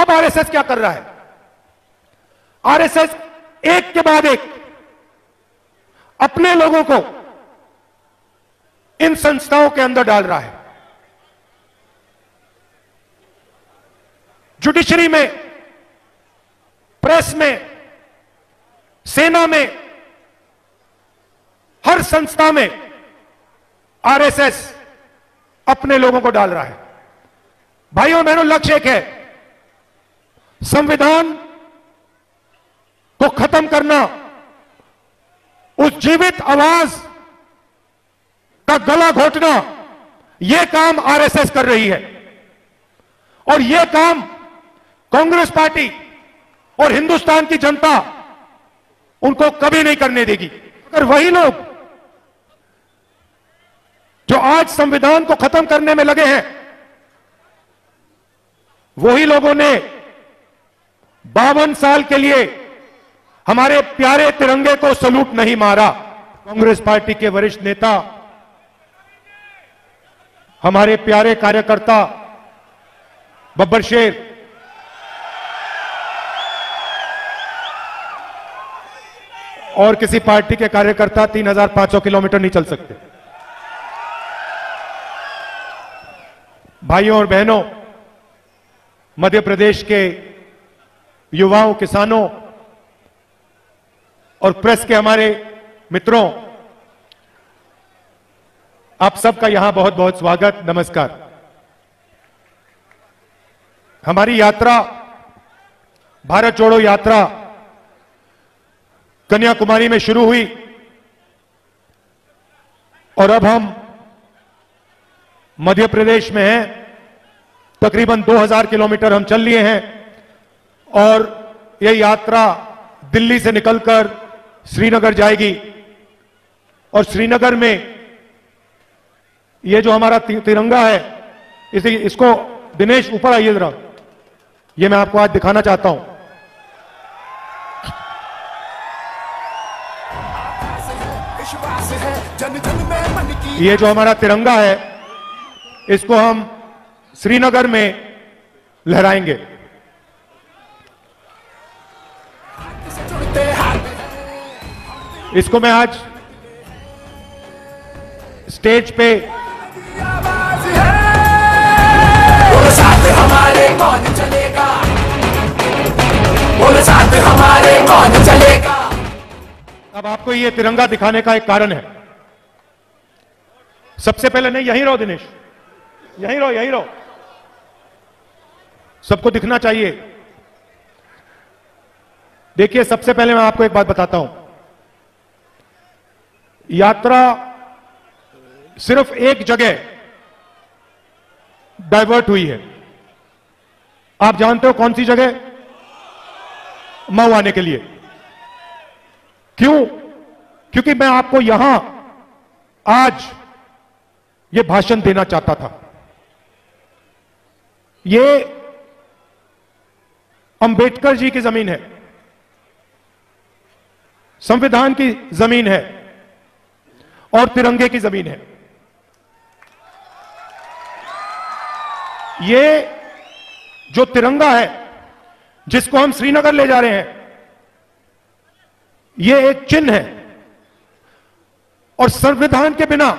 अब आरएसएस क्या कर रहा है? आरएसएस एक के बाद एक अपने लोगों को इन संस्थाओं के अंदर डाल रहा है। जुडिशरी में, प्रेस में, सेना में, हर संस्था में आरएसएस अपने लोगों को डाल रहा है। भाइयों और बहनों, लक्ष्य एक है, संविधान को खत्म करना, उस जीवित आवाज का गला घोटना, यह काम आरएसएस कर रही है। और यह काम कांग्रेस पार्टी और हिंदुस्तान की जनता उनको कभी नहीं करने देगी। अगर वही लोग जो आज संविधान को खत्म करने में लगे हैं, वही लोगों ने 52 साल के लिए हमारे प्यारे तिरंगे को सलूट नहीं मारा। कांग्रेस पार्टी के वरिष्ठ नेता, हमारे प्यारे कार्यकर्ता बब्बर शेर, और किसी पार्टी के कार्यकर्ता 3500 किलोमीटर नहीं चल सकते। भाइयों और बहनों, मध्य प्रदेश के युवाओं, किसानों और प्रेस के हमारे मित्रों, आप सबका यहां बहुत बहुत स्वागत, नमस्कार। हमारी यात्रा, भारत जोड़ो यात्रा, कन्याकुमारी में शुरू हुई और अब हम मध्य प्रदेश में हैं। तकरीबन 2000 किलोमीटर हम चल लिए हैं और यह यात्रा दिल्ली से निकलकर श्रीनगर जाएगी। और श्रीनगर में यह जो हमारा तिरंगा है, इसको दिनेश ऊपर आइए जरा, यह मैं आपको आज दिखाना चाहता हूं। ये जो हमारा तिरंगा है, इसको हम श्रीनगर में लहराएंगे। इसको मैं आज स्टेज पे बोलो साथ हमारे कौन चलेगा, बोलो साथ हमारे कौन चलेगा। अब आपको ये तिरंगा दिखाने का एक कारण है। सबसे पहले, नहीं यहीं रहो दिनेश, यहीं रहो, यहीं रहो, सबको दिखना चाहिए। देखिए, सबसे पहले मैं आपको एक बात बताता हूं। यात्रा सिर्फ एक जगह डाइवर्ट हुई है। आप जानते हो कौन सी जगह? मऊ आने के लिए। क्यों? क्योंकि मैं आपको यहां आज यह भाषण देना चाहता था। यह अंबेडकर जी की जमीन है, संविधान की जमीन है और तिरंगे की जमीन है। ये जो तिरंगा है जिसको हम श्रीनगर ले जा रहे हैं, ये एक चिन्ह है और संविधान के बिना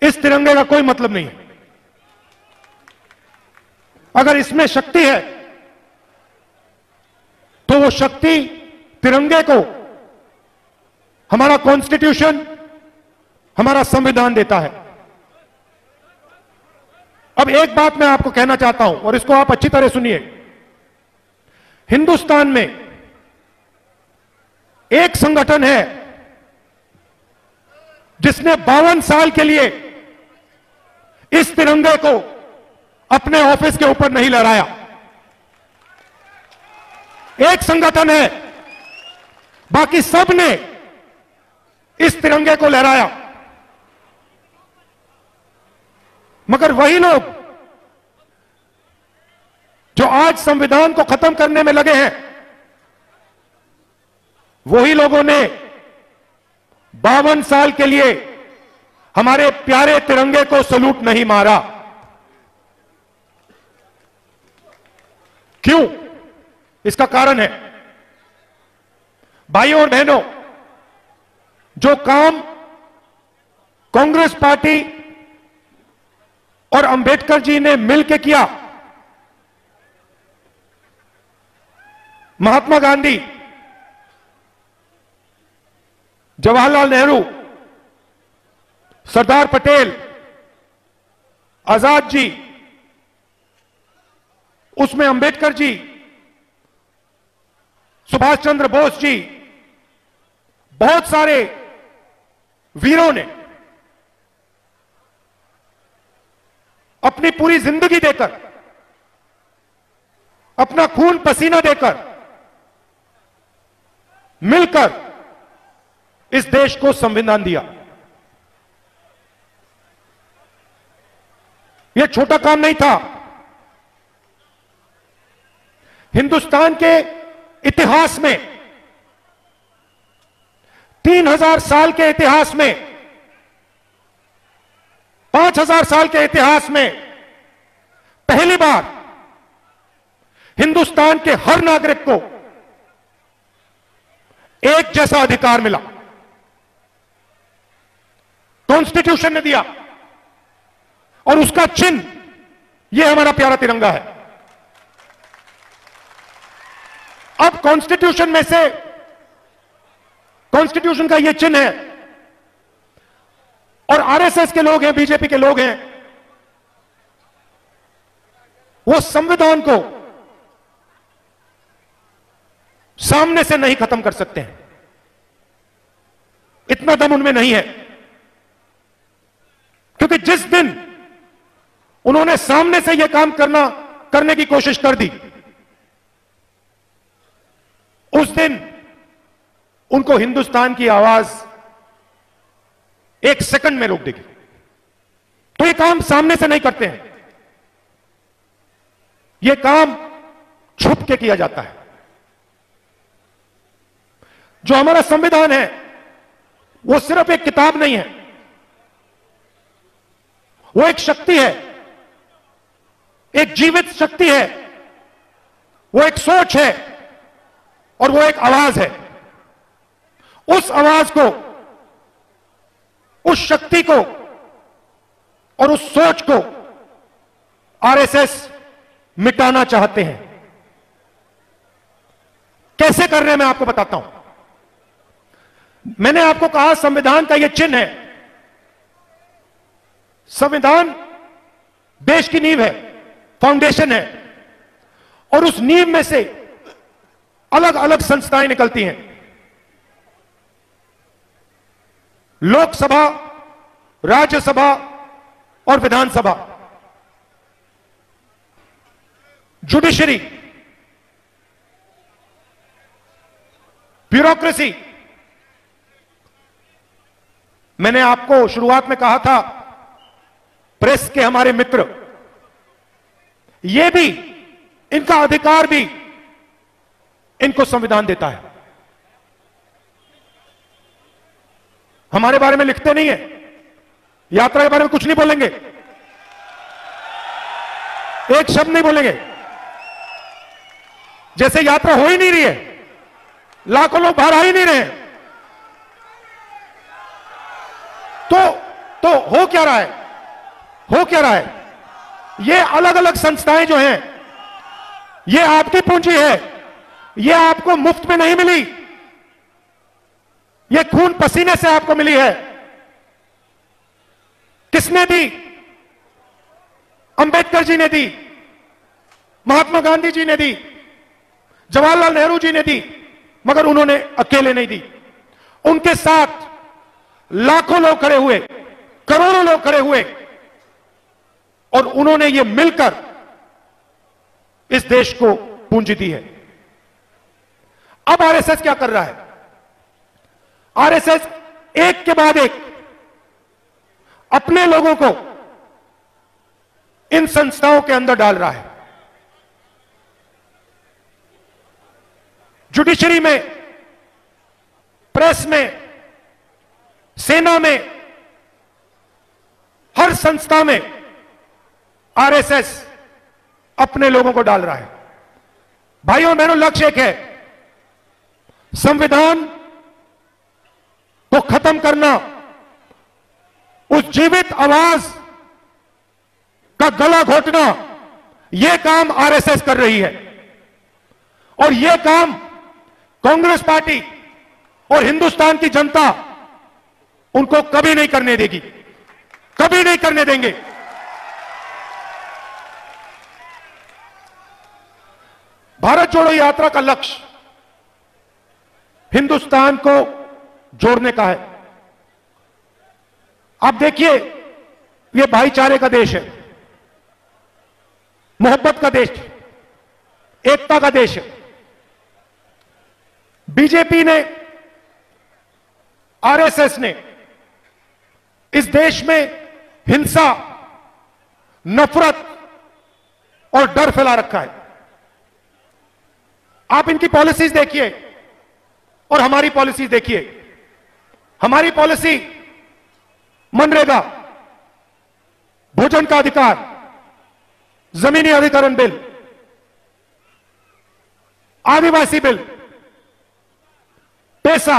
इस तिरंगे का कोई मतलब नहीं है। अगर इसमें शक्ति है तो वो शक्ति तिरंगे को हमारा कॉन्स्टिट्यूशन, हमारा संविधान देता है। अब एक बात मैं आपको कहना चाहता हूं और इसको आप अच्छी तरह सुनिए। हिंदुस्तान में एक संगठन है जिसने 52 साल के लिए इस तिरंगे को अपने ऑफिस के ऊपर नहीं लहराया। एक संगठन है, बाकी सब ने इस तिरंगे को लहराया। मगर वही लोग जो आज संविधान को खत्म करने में लगे हैं, वही लोगों ने 52 साल के लिए हमारे प्यारे तिरंगे को सलूट नहीं मारा। क्यों? इसका कारण है, भाइयों और बहनों, जो काम कांग्रेस पार्टी और अंबेडकर जी ने मिलकर किया, महात्मा गांधी, जवाहरलाल नेहरू, सरदार पटेल, आजाद जी, उसमें अंबेडकर जी, सुभाष चंद्र बोस जी, बहुत सारे वीरों ने अपनी पूरी जिंदगी देकर, अपना खून पसीना देकर, मिलकर इस देश को संविधान दिया। यह छोटा काम नहीं था। हिंदुस्तान के इतिहास में, 3000 साल के इतिहास में, 5000 साल के इतिहास में पहली बार हिंदुस्तान के हर नागरिक को एक जैसा अधिकार मिला। कॉन्स्टिट्यूशन ने दिया और उसका चिन्ह यह हमारा प्यारा तिरंगा है। अब कॉन्स्टिट्यूशन में से, कॉन्स्टिट्यूशन का यह चिन्ह है और आरएसएस के लोग हैं, बीजेपी के लोग हैं, वो संविधान को सामने से नहीं खत्म कर सकते हैं। इतना दम उनमें नहीं है, क्योंकि जिस दिन उन्होंने सामने से यह काम करने की कोशिश कर दी, उस दिन उनको हिंदुस्तान की आवाज एक सेकंड में रोक देगी। तो यह काम सामने से नहीं करते हैं, यह काम छुप के किया जाता है। जो हमारा संविधान है वो सिर्फ एक किताब नहीं है, वो एक शक्ति है, एक जीवित शक्ति है, वो एक सोच है और वो एक आवाज है। उस आवाज को, उस शक्ति को और उस सोच को आरएसएस मिटाना चाहते हैं। कैसे कर रहे हैं मैं आपको बताता हूं। मैंने आपको कहा संविधान का यह चिन्ह है। संविधान देश की नींव है, फाउंडेशन है, और उस नींव में से अलग अलग संस्थाएं निकलती हैं। लोकसभा, राज्यसभा और विधानसभा। Judiciary, bureaucracy. मैंने आपको शुरुआत में कहा था, प्रेस के हमारे मित्र, ये भी, इनका अधिकार भी इनको संविधान देता है। हमारे बारे में लिखते नहीं है, यात्रा के बारे में कुछ नहीं बोलेंगे, एक शब्द नहीं बोलेंगे, जैसे यात्रा हो ही नहीं रही है, लाखों लोग बाहर आ ही नहीं रहे। तो हो क्या रहा है? हो क्या रहा है? ये अलग अलग संस्थाएं जो हैं, ये आपकी पूंजी है, ये आपको मुफ्त में नहीं मिली, ये खून पसीने से आपको मिली है। किसने दी? अंबेडकर जी ने दी, महात्मा गांधी जी ने दी, जवाहरलाल नेहरू जी ने दी, मगर उन्होंने अकेले नहीं दी। उनके साथ लाखों लोग खड़े हुए, करोड़ों लोग खड़े हुए, और उन्होंने ये मिलकर इस देश को पूंजी दी है। अब आरएसएस क्या कर रहा है? आरएसएस एक के बाद एक अपने लोगों को इन संस्थाओं के अंदर डाल रहा है। जुडिशरी में, प्रेस में, सेना में, हर संस्था में आरएसएस अपने लोगों को डाल रहा है। भाइयों और बहनों, लक्ष्य एक है, संविधान को खत्म करना। उस जीवित आवाज का गला घोटना, यह काम आरएसएस कर रही है और यह काम कांग्रेस पार्टी और हिंदुस्तान की जनता उनको कभी नहीं करने देगी, कभी नहीं करने देंगे। भारत जोड़ो यात्रा का लक्ष्य हिंदुस्तान को जोड़ने का है। आप देखिए, यह भाईचारे का देश है, मोहब्बत का देश, एकता का देश है। बीजेपी ने, आरएसएस ने इस देश में हिंसा, नफरत और डर फैला रखा है। आप इनकी पॉलिसीज देखिए और हमारी पॉलिसीज देखिए। हमारी पॉलिसी मनरेगा, भोजन का अधिकार, जमीनी अधिकरण बिल, आदिवासी बिल, पैसा,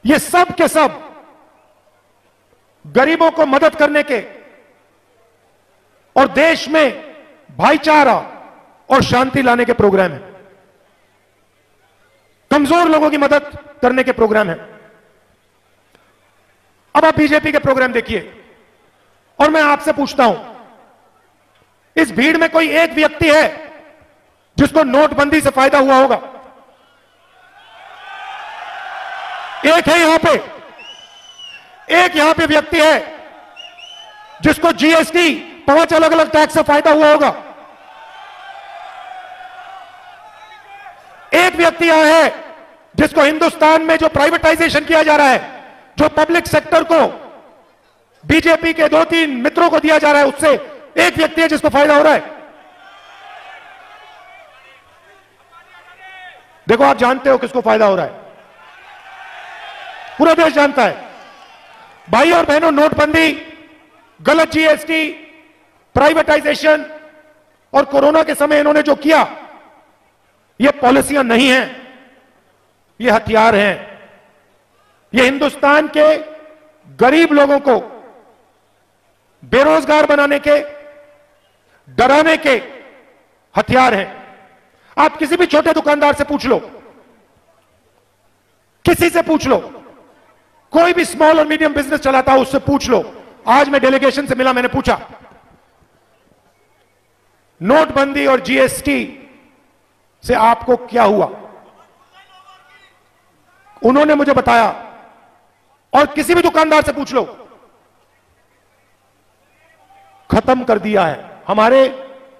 ये सब के सब गरीबों को मदद करने के और देश में भाईचारा और शांति लाने के प्रोग्राम है। कमजोर लोगों की मदद करने के प्रोग्राम है। अब आप बीजेपी के प्रोग्राम देखिए और मैं आपसे पूछता हूं, इस भीड़ में कोई एक व्यक्ति है जिसको नोटबंदी से फायदा हुआ होगा? एक है यहां पे, एक यहां पे व्यक्ति है जिसको जीएसटी 5 अलग अलग टैक्स से फायदा हुआ होगा? एक व्यक्ति यहां है जिसको हिंदुस्तान में जो प्राइवेटाइजेशन किया जा रहा है, जो पब्लिक सेक्टर को बीजेपी के 2-3 मित्रों को दिया जा रहा है, उससे एक व्यक्ति है जिसको फायदा हो रहा है? देखो, आप जानते हो किसको फायदा हो रहा है, पूरा देश जानता है। भाई और बहनों, नोटबंदी, गलत जीएसटी, प्राइवेटाइजेशन और कोरोना के समय इन्होंने जो किया, ये पॉलिसियां नहीं हैं, ये हथियार हैं। ये हिंदुस्तान के गरीब लोगों को बेरोजगार बनाने के, डराने के हथियार हैं। आप किसी भी छोटे दुकानदार से पूछ लो, किसी से पूछ लो, कोई भी स्मॉल और मीडियम बिजनेस चलाता हो उससे पूछ लो। आज मैं डेलीगेशन से मिला, मैंने पूछा नोटबंदी और जीएसटी से आपको क्या हुआ? उन्होंने मुझे बताया। और किसी भी दुकानदार से पूछ लो, खत्म कर दिया है। हमारे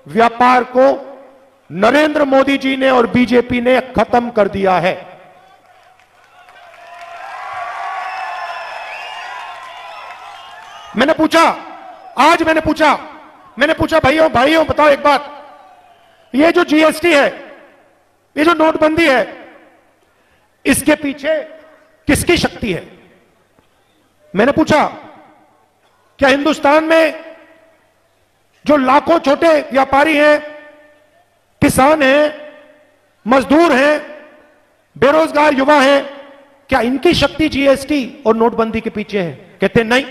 व्यापार को नरेंद्र मोदी जी ने और बीजेपी ने खत्म कर दिया है। मैंने पूछा, आज मैंने पूछा भाइयों बताओ एक बात, ये जो जीएसटी है, ये जो नोटबंदी है, इसके पीछे किसकी शक्ति है? मैंने पूछा, क्या हिंदुस्तान में जो लाखों छोटे व्यापारी हैं, किसान हैं, मजदूर हैं, बेरोजगार युवा हैं, क्या इनकी शक्ति जीएसटी और नोटबंदी के पीछे है? कहते नहीं।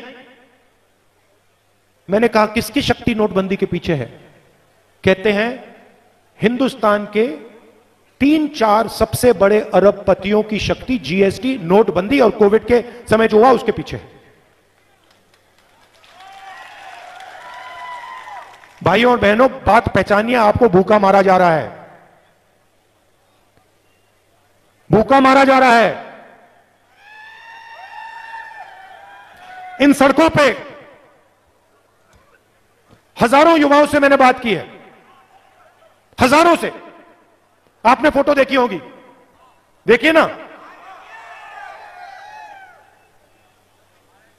मैंने कहा, किसकी शक्ति नोटबंदी के पीछे है? कहते हैं हिंदुस्तान के 3-4 सबसे बड़े अरबपतियों की शक्ति जीएसटी, नोटबंदी और कोविड के समय जो हुआ उसके पीछे है। भाइयों और बहनों, बात पहचानिए, आपको भूखा मारा जा रहा है, भूखा मारा जा रहा है। इन सड़कों पे हजारों युवाओं से मैंने बात की है, हजारों से। आपने फोटो देखी होगी, देखिए ना।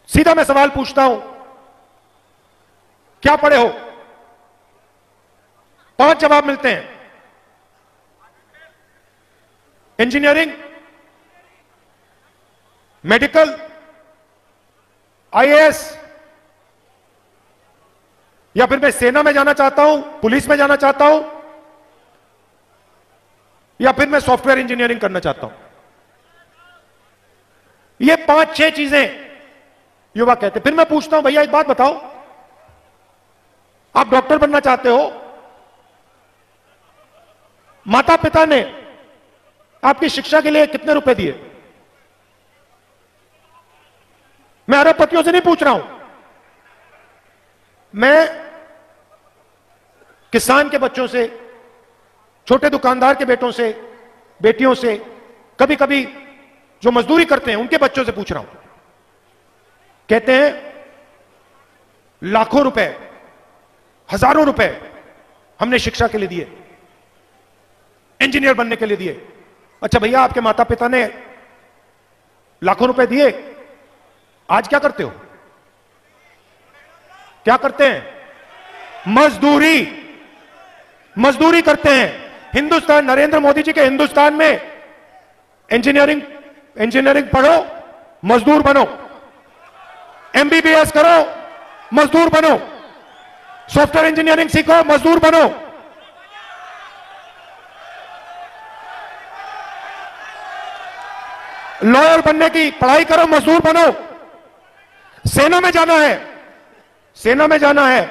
सीधा मैं सवाल पूछता हूं, क्या पढ़े हो? 5 जवाब मिलते हैं। इंजीनियरिंग, मेडिकल, आईएएस, या फिर मैं सेना में जाना चाहता हूं, पुलिस में जाना चाहता हूं, या फिर मैं सॉफ्टवेयर इंजीनियरिंग करना चाहता हूं। ये 5-6 चीजें युवा कहते। फिर मैं पूछता हूं, भैया एक बात बताओ, आप डॉक्टर बनना चाहते हो, माता पिता ने आपकी शिक्षा के लिए कितने रुपए दिए? मैं अरबपतियों से नहीं पूछ रहा हूं, मैं किसान के बच्चों से, छोटे दुकानदार के बेटों से, बेटियों से, कभी कभी जो मजदूरी करते हैं उनके बच्चों से पूछ रहा हूं। कहते हैं लाखों रुपए, हजारों रुपए हमने शिक्षा के लिए दिए, इंजीनियर बनने के लिए दिए। अच्छा भैया, आपके माता पिता ने लाखों रुपए दिए, आज क्या करते हो? क्या करते हैं? मजदूरी करते हैं। हिंदुस्तान, नरेंद्र मोदी जी के हिंदुस्तान में इंजीनियरिंग पढ़ो, मजदूर बनो, एमबीबीएस करो, मजदूर बनो, सॉफ्टवेयर इंजीनियरिंग सीखो, मजदूर बनो, लॉयर बनने की पढ़ाई करो, मजदूर बनो, सेना में जाना है,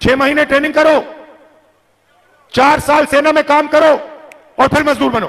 6 महीने ट्रेनिंग करो, 4 साल सेना में काम करो और फिर मजदूर बनो।